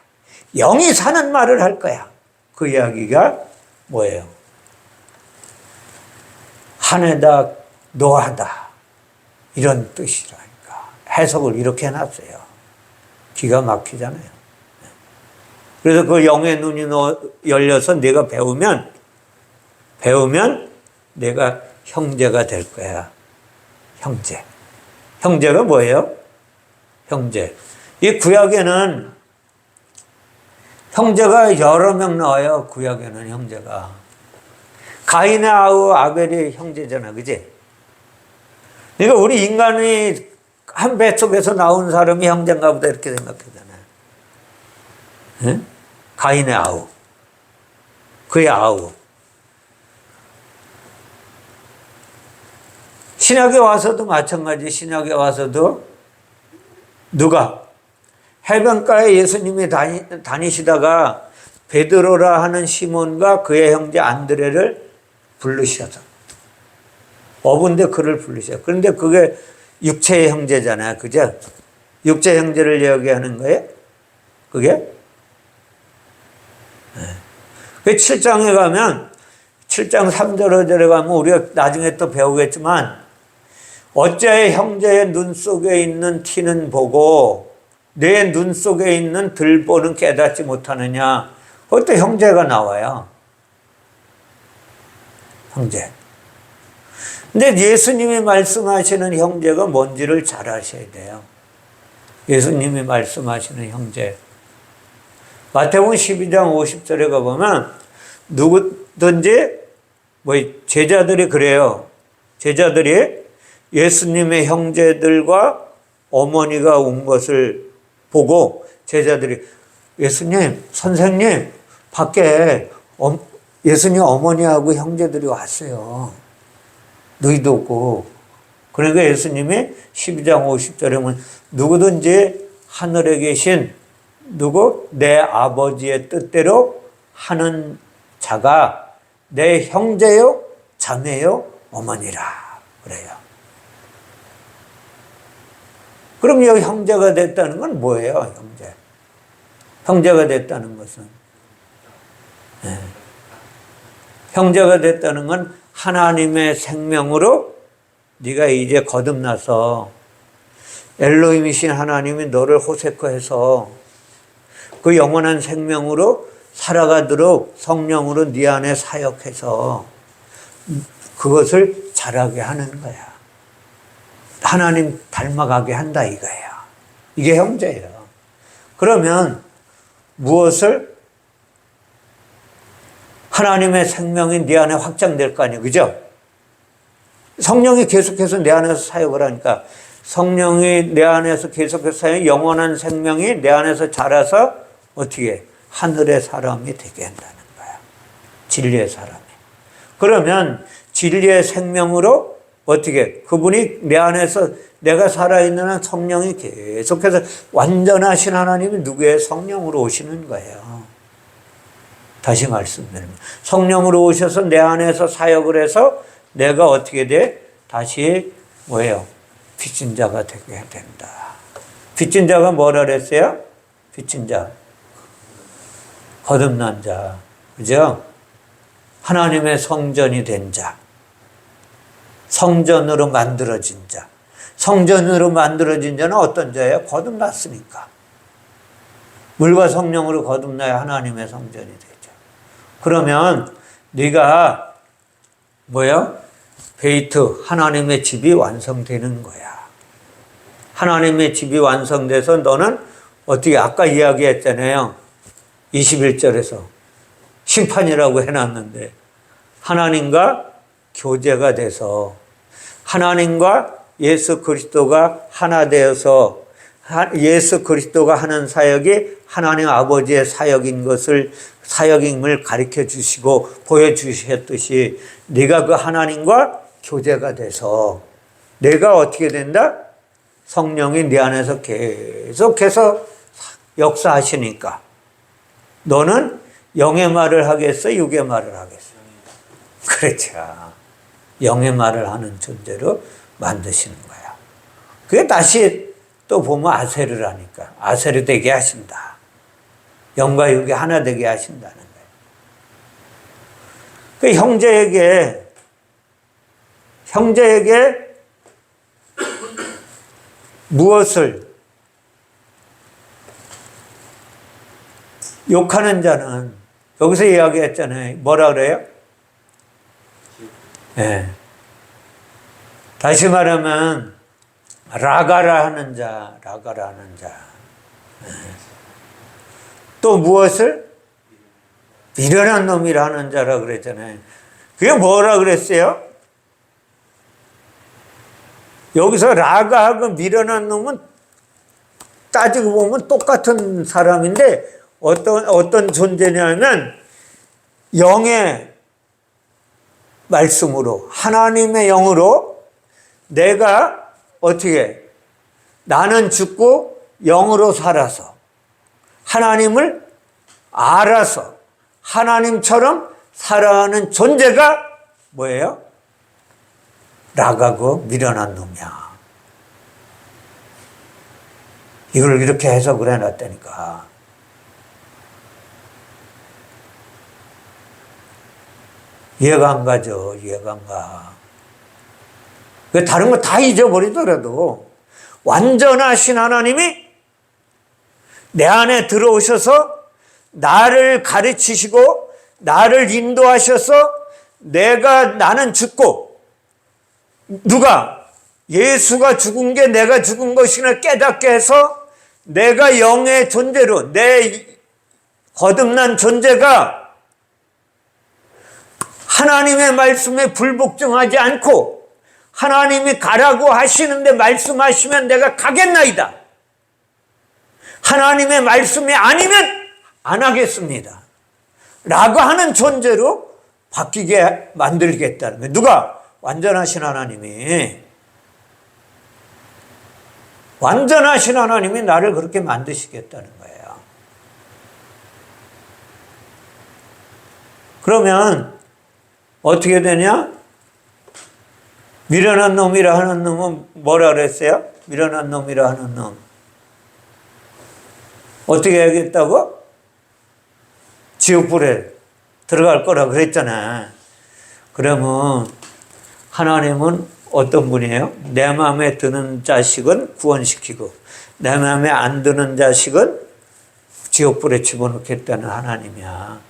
영이 사는 말을 할 거야. 그 이야기가 뭐예요? 하늘다 노하다 이런 뜻이라니까. 해석을 이렇게 해놨어요. 기가 막히잖아요. 그래서 그 영의 눈이 열려서 내가 배우면 내가 형제가 될 거야. 형제가 뭐예요? 형제. 이 구약에는 형제가 여러 명 나와요. 구약에는 형제가. 가인의 아우 아벨이 형제잖아. 그지? 그러니까 우리 인간이 한 배 속에서 나온 사람이 형제인가 보다 이렇게 생각하잖아요. 응? 가인의 아우. 그의 아우. 신약에 와서도 마찬가지. 신약에 와서도 누가 해변가에 예수님이 다니시다가 베드로라 하는 시몬과 그의 형제 안드레를 부르셔서 어부인데 그를 부르셔. 그런데 그게 육체의 형제잖아요. 그죠? 육체 형제를 이야기하는 거예요. 그게? 그 7장에 가면 7장 3절 5절에 가면 우리가 나중에 또 배우겠지만 어째 형제의 눈 속에 있는 티는 보고 내 눈 속에 있는 들보는 깨닫지 못하느냐. 그것도 형제가 나와요. 형제. 근데 예수님이 말씀하시는 형제가 뭔지를 잘 아셔야 돼요. 예수님이 말씀하시는 형제. 마태복음 12장 50절에 가보면 누구든지 제자들이 그래요. 제자들이 예수님의 형제들과 어머니가 온 것을 보고 제자들이 예수님, 선생님, 밖에 예수님 어머니하고 형제들이 왔어요. 너희도 없고. 그러니까 예수님이 12장 50절에 보면 누구든지 하늘에 계신 내 아버지의 뜻대로 하는 자가 내 형제요, 자매요, 어머니라 그래요. 그럼 여기 형제가 됐다는 건 뭐예요? 형제. 형제가 됐다는 것은 형제가 됐다는 건 하나님의 생명으로 네가 이제 거듭나서 엘로힘이신 하나님이 너를 호세코해서 그 영원한 생명으로 살아가도록 성령으로 네 안에 사역해서 그것을 자라게 하는 거야. 하나님 닮아가게 한다 이거야. 이게 형제예요. 그러면 무엇을 하나님의 생명이 네 안에 확장될 거 아니에요. 그죠? 성령이 계속해서 내 안에서 사역을 하니까 성령이 내 안에서 계속해서 사역, 영원한 생명이 내 안에서 자라서 어떻게 하늘의 사람이 되게 한다는 거야. 진리의 사람이. 그러면 진리의 생명으로 어떻게 그분이 내 안에서 내가 살아있는 한 성령이 계속해서 완전하신 하나님이 누구의 성령으로 오시는 거예요. 다시 말씀드립니다. 성령으로 오셔서 내 안에서 사역을 해서 내가 어떻게 돼? 다시 뭐예요? 빚진 자가 되게 된다. 빚진 자가 뭐라 그랬어요? 빚진 자. 거듭난 자. 그죠? 하나님의 성전이 된 자. 성전으로 만들어진 자. 성전으로 만들어진 자는 어떤 자예요? 거듭났으니까. 물과 성령으로 거듭나야 하나님의 성전이 되죠. 그러면 네가 베이트, 하나님의 집이 완성되는 거야. 하나님의 집이 완성돼서 너는 어떻게 아까 이야기했잖아요. 21절에서 심판이라고 해놨는데 하나님과 교제가 돼서 하나님과 예수 그리스도가 하나 되어서 예수 그리스도가 하는 사역이 하나님 아버지의 사역인 것을 사역임을 가르쳐 주시고 보여주셨듯이 네가 그 하나님과 교제가 돼서 내가 어떻게 된다? 성령이 네 안에서 계속해서 역사하시니까 너는 영의 말을 하겠어? 육의 말을 하겠어? 그렇죠. 영의 말을 하는 존재로 만드시는 거야. 그게 다시 또 보면 아세를 하니까 아세를 되게 하신다. 영과 육이 하나 되게 하신다는 거예요. 그 형제에게 무엇을 욕하는 자는 여기서 이야기했잖아요. 뭐라 그래요? 네. 다시 말하면 라가라 하는 자. 네. 또 무엇을? 미련한 놈이라 하는 자라 그랬잖아요. 그게 뭐라 그랬어요? 여기서 라가하고 미련한 놈은 따지고 보면 똑같은 사람인데 어떤 존재냐면 영의 말씀으로 하나님의 영으로 내가 어떻게 나는 죽고 영으로 살아서 하나님을 알아서 하나님처럼 살아가는 존재가 뭐예요? 라가고 미련한 놈이야. 이걸 이렇게 해석을 해놨다니까. 이해가 안 가죠. 이해가 안 가. 다른 거 다 잊어버리더라도 완전하신 하나님이 내 안에 들어오셔서 나를 가르치시고 나를 인도하셔서 나는 죽고 누가 예수가 죽은 게 내가 죽은 것이나 깨닫게 해서 내가 영의 존재로, 내 거듭난 존재가 하나님의 말씀에 불복종하지 않고 하나님이 가라고 하시는데 말씀하시면 내가 가겠나이다. 하나님의 말씀이 아니면 안 하겠습니다. 라고 하는 존재로 바뀌게 만들겠다는 거예요. 누가? 완전하신 하나님이. 완전하신 하나님이 나를 그렇게 만드시겠다는 거예요. 그러면 어떻게 되냐? 미련한 놈이라 하는 놈은 뭐라 그랬어요? 미련한 놈이라 하는 놈. 어떻게 해야겠다고? 지옥불에 들어갈 거라 그랬잖아. 그러면 하나님은 어떤 분이에요? 내 마음에 드는 자식은 구원시키고 내 마음에 안 드는 자식은 지옥불에 집어넣겠다는 하나님이야.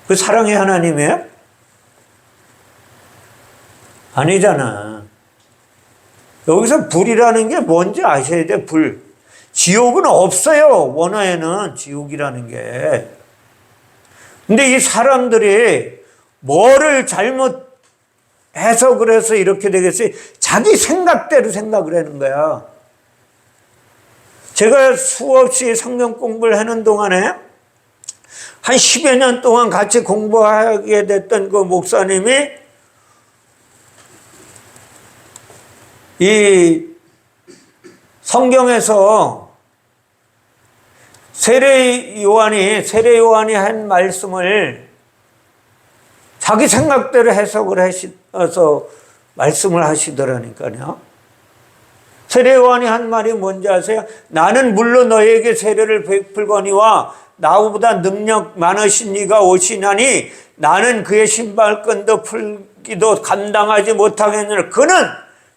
그 사랑의 하나님이에요? 아니잖아. 여기서 불이라는 게 뭔지 아셔야 돼. 불. 지옥은 없어요. 원어에는 지옥이라는 게. 근데 이 사람들이 뭐를 잘못 해석을 해서 이렇게 되겠어요? 자기 생각대로 생각을 하는 거야. 제가 수없이 성경 공부를 하는 동안에 한 10여 년 동안 같이 공부하게 됐던 그 목사님이 이 성경에서 세례 요한이 한 말씀을 자기 생각대로 해석을 하셔서 말씀을 하시더라니까요. 세례 요한이 한 말이 뭔지 아세요? 나는 물로 너에게 세례를 베풀거니와 나보다 능력 많으신 이가 오시나니 나는 그의 신발끈도 풀기도 감당하지 못하겠느냐. 그는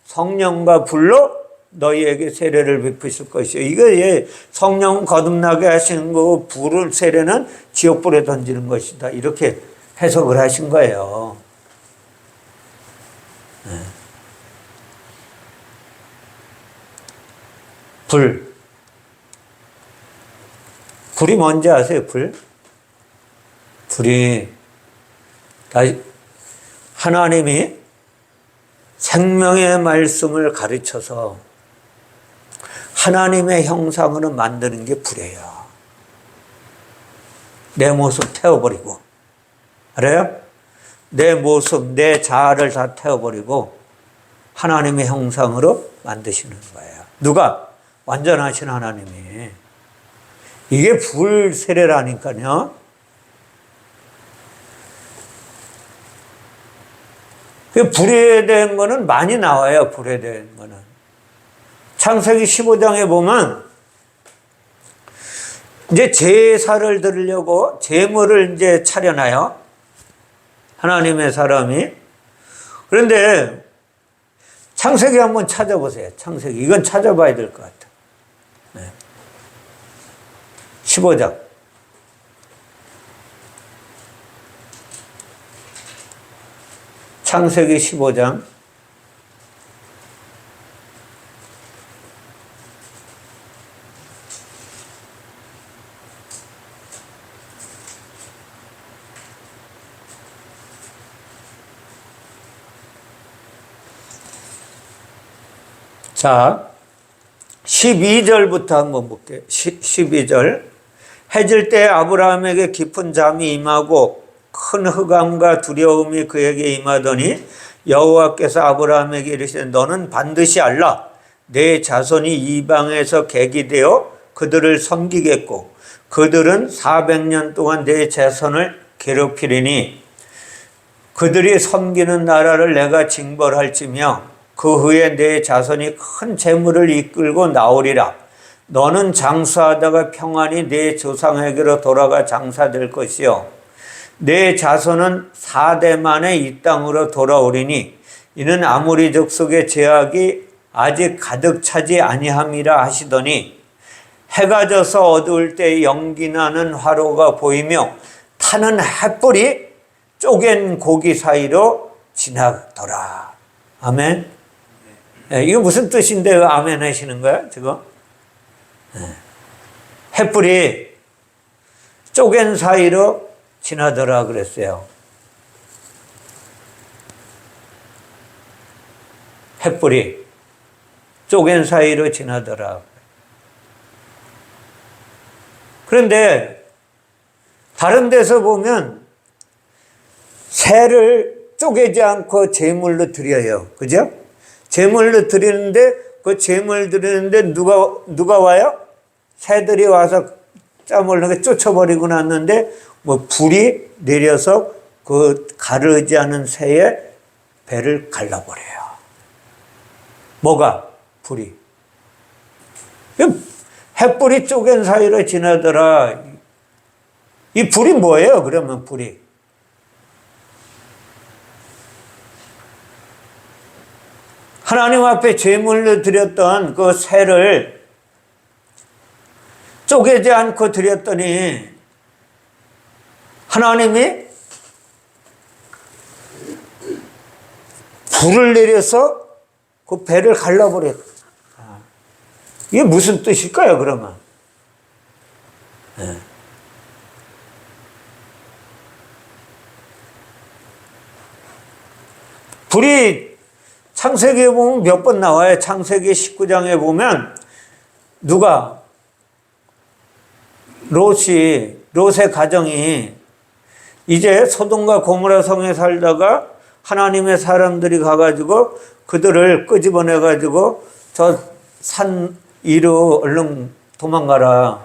성령과 불로 너희에게 세례를 베푸실 것이요. 이거 성령 거듭나게 하시는 거, 불을 세례는 지옥불에 던지는 것이다. 이렇게 해석을 하신 거예요. 네. 불이 뭔지 아세요? 불이 하나님이 생명의 말씀을 가르쳐서 하나님의 형상으로 만드는 게 불이에요. 내 모습 태워버리고, 알아요? 내 모습, 내 자아를 다 태워버리고 하나님의 형상으로 만드시는 거예요. 누가? 완전하신 하나님이. 이게 불 세례라니까요. 그 불에 대한 거는 많이 나와요. 불에 대한 거는. 창세기 15장에 보면 이제 제사를 드리려고 제물을 이제 차려놔요. 하나님의 사람이. 그런데 창세기 한번 찾아보세요. 창세기. 이건 찾아봐야 될 것 같아요. 네. 15장. 창세기 15장. 자, 12절부터 한번 볼게요. 12절. 해질 때 아브라함에게 깊은 잠이 임하고 큰 흑암과 두려움이 그에게 임하더니 여호와께서 아브라함에게 이르시되 너는 반드시 알라. 내 자손이 이방에서 객이되어 그들을 섬기겠고 그들은 400년 동안 내 자손을 괴롭히리니 그들이 섬기는 나라를 내가 징벌할지며 그 후에 내 자손이 큰 재물을 이끌고 나오리라. 너는 장수하다가 평안히 내 조상에게로 돌아가 장사될 것이요 내 자손은 4대 만에 이 땅으로 돌아오리니 이는 아모리 족속의 죄악이 아직 가득 차지 아니함이라 하시더니 해가 져서 어두울 때 연기나는 화로가 보이며 타는 햇불이 쪼갠 고기 사이로 지나더라. 아멘. 이거 무슨 뜻인데 왜 아멘 하시는 거야, 지금? 횃불이 쪼갠 사이로 지나더라 그랬어요. 횃불이 쪼갠 사이로 지나더라. 그런데 다른 데서 보면 새를 쪼개지 않고 제물로 드려요. 그죠? 제물로 드리는데 그 제물 드리는데 누가 와요? 새들이 와서 짜물르게 쫓아버리고 났는데 뭐 불이 내려서 그 가르지 않은 새의 배를 갈라버려요. 뭐가? 불이. 횃불이 쪼갠 사이로 지나더라. 이 불이 뭐예요? 그러면 불이. 하나님 앞에 제물로 드렸던 그 새를 쪼개지 않고 드렸더니 하나님이 불을 내려서 그 배를 갈라버렸다. 이게 무슨 뜻일까요, 그러면? 네. 불이 창세기에 보면 몇 번 나와요. 창세기 19장에 보면 누가? 롯의 가정이 이제 소돔과 고모라 성에 살다가 하나님의 사람들이 가가지고 그들을 끄집어내가지고 저 산 위로 얼른 도망가라.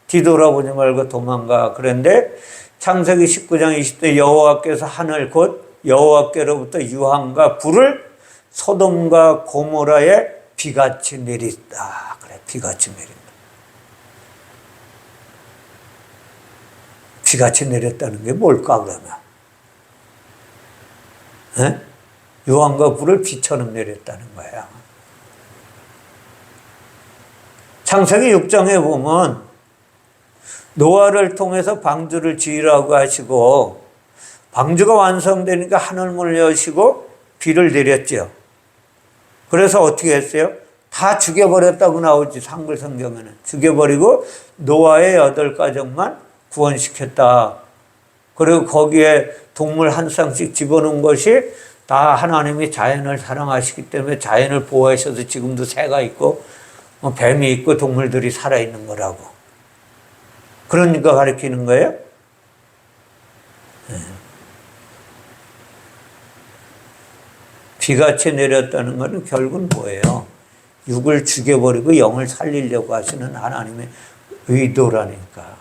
뒤돌아보지 말고 도망가. 그런데 창세기 19장 20대 여호와께서 하늘 곧 여호와께로부터 유황과 불을 소돔과 고모라에 비같이 내린다. 그래, 비같이 내린다. 비같이 내렸다는 게 뭘까, 그러면? 에? 유황과 불을 비처럼 내렸다는 거야. 창세기 6장에 보면 노아를 통해서 방주를 지으라고 하시고 방주가 완성되니까 하늘문을 여시고 비를 내렸죠. 그래서 어떻게 했어요? 다 죽여버렸다고 나오지, 한글 성경에는. 죽여버리고 노아의 8가족만 구원시켰다. 그리고 거기에 동물 한 쌍씩 집어넣은 것이 다 하나님이 자연을 사랑하시기 때문에 자연을 보호하셔서 지금도 새가 있고 뱀이 있고 동물들이 살아있는 거라고. 그러니까 가르치는 거예요? 네. 비같이 내렸다는 것은 결국은 뭐예요? 육을 죽여버리고 영을 살리려고 하시는 하나님의 의도라니까.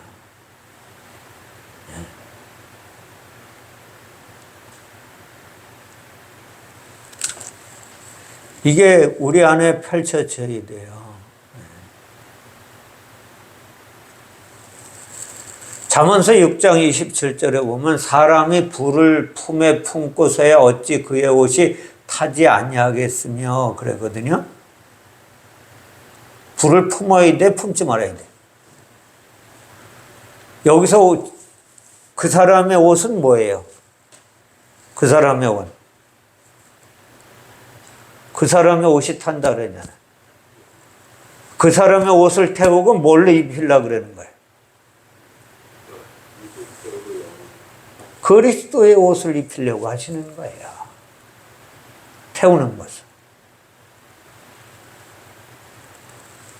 이게 우리 안에 펼쳐져야 돼요. 잠언서 6장 27절에 보면 사람이 불을 품에 품고서야 어찌 그의 옷이 타지 아니하겠으며 그러거든요. 불을 품어야 돼, 품지 말아야 돼. 여기서 그 사람의 옷은 뭐예요? 그 사람의 옷. 그 사람의 옷이 탄다 그랬잖아요. 그 사람의 옷을 태우고 뭘로 입히려고 그러는 거예요? 그리스도의 옷을 입히려고 하시는 거예요. 태우는 것을.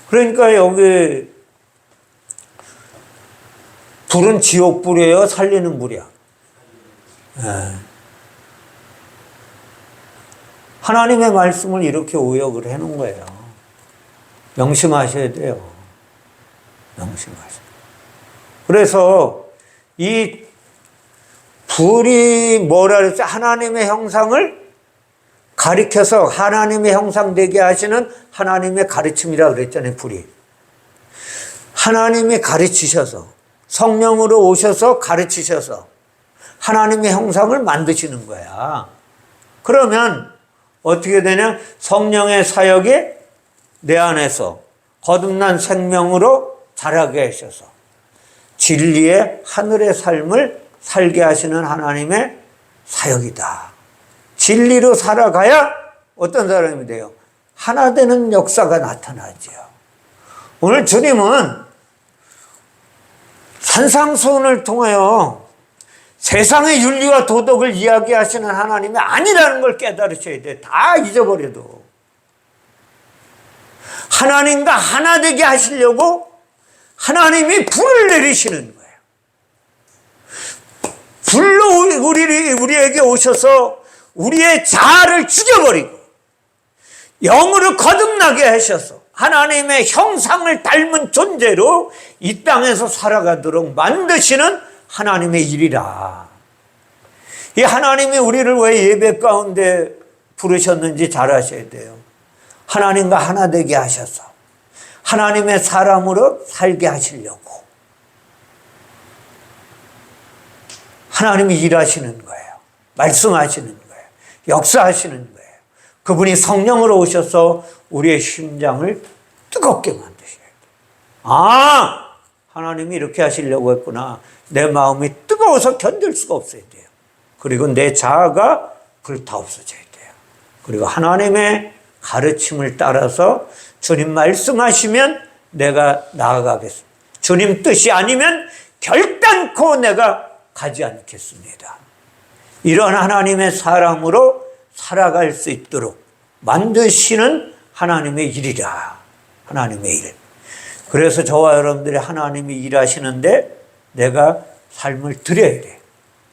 그러니까 여기 불은 지옥불이에요? 살리는 불이야? 네. 하나님의 말씀을 이렇게 오역을 해놓은 거예요. 명심하셔야 돼요. 명심하셔야 돼요. 그래서 이 불이 뭐라 그랬죠? 하나님의 형상을 가리켜서 하나님의 형상 되게 하시는 하나님의 가르침이라 그랬잖아요, 불이. 하나님이 가르치셔서 성령으로 오셔서 가르치셔서 하나님의 형상을 만드시는 거야. 그러면 어떻게 되냐? 성령의 사역이 내 안에서 거듭난 생명으로 자라게 하셔서 진리의 하늘의 삶을 살게 하시는 하나님의 사역이다. 진리로 살아가야 어떤 사람이 돼요? 하나 되는 역사가 나타나죠. 오늘 주님은 산상수훈을 통하여 세상의 윤리와 도덕을 이야기하시는 하나님이 아니라는 걸 깨달으셔야 돼요. 다 잊어버려도. 하나님과 하나 되게 하시려고 하나님이 불을 내리시는 거예요. 불로 우리에게 오셔서 우리의 자아를 죽여버리고 영으로 거듭나게 하셔서 하나님의 형상을 닮은 존재로 이 땅에서 살아가도록 만드시는 하나님의 일이라. 이 하나님이 우리를 왜 예배 가운데 부르셨는지 잘 아셔야 돼요. 하나님과 하나 되게 하셔서 하나님의 사람으로 살게 하시려고 하나님이 일하시는 거예요. 말씀하시는 거예요. 역사하시는 거예요. 그분이 성령으로 오셔서 우리의 심장을 뜨겁게 만드셔야 돼요. 아, 하나님이 이렇게 하시려고 했구나. 내 마음이 뜨거워서 견딜 수가 없어야 돼요. 그리고 내 자아가 불타없어져야 돼요. 그리고 하나님의 가르침을 따라서 주님 말씀하시면 내가 나아가겠습니다. 주님 뜻이 아니면 결단코 내가 가지 않겠습니다. 이런 하나님의 사람으로 살아갈 수 있도록 만드시는 하나님의 일이라. 하나님의 일. 그래서 저와 여러분들이 하나님이 일하시는데 내가 삶을 드려야 돼요.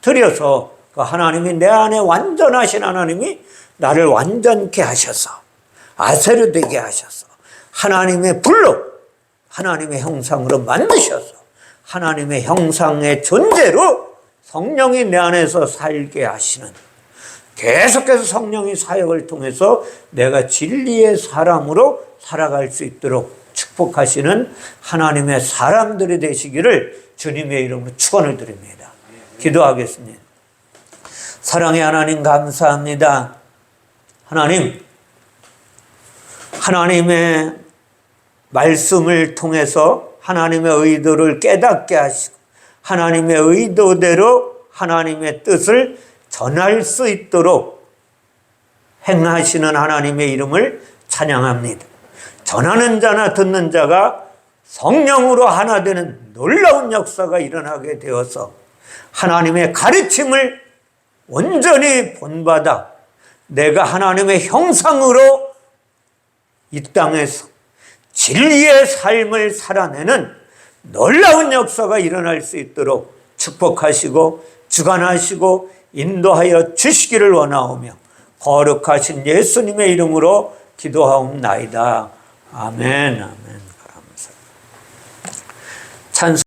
드려서 그 하나님이 내 안에 완전하신 하나님이 나를 완전케 하셔서 아세르 되게 하셔서 하나님의 불로 하나님의 형상으로 만드셔서 하나님의 형상의 존재로 성령이 내 안에서 살게 하시는, 계속해서 성령의 사역을 통해서 내가 진리의 사람으로 살아갈 수 있도록 축복하시는 하나님의 사람들이 되시기를 주님의 이름으로 축원을 드립니다. 기도하겠습니다. 사랑의 하나님 감사합니다. 하나님, 하나님의 말씀을 통해서 하나님의 의도를 깨닫게 하시고 하나님의 의도대로 하나님의 뜻을 전할 수 있도록 행하시는 하나님의 이름을 찬양합니다. 전하는 자나 듣는 자가 성령으로 하나 되는 놀라운 역사가 일어나게 되어서 하나님의 가르침을 온전히 본받아 내가 하나님의 형상으로 이 땅에서 진리의 삶을 살아내는 놀라운 역사가 일어날 수 있도록 축복하시고 주관하시고 인도하여 주시기를 원하오며 거룩하신 예수님의 이름으로 기도하옵나이다. 아멘. 아멘. 감사합니다. 찬송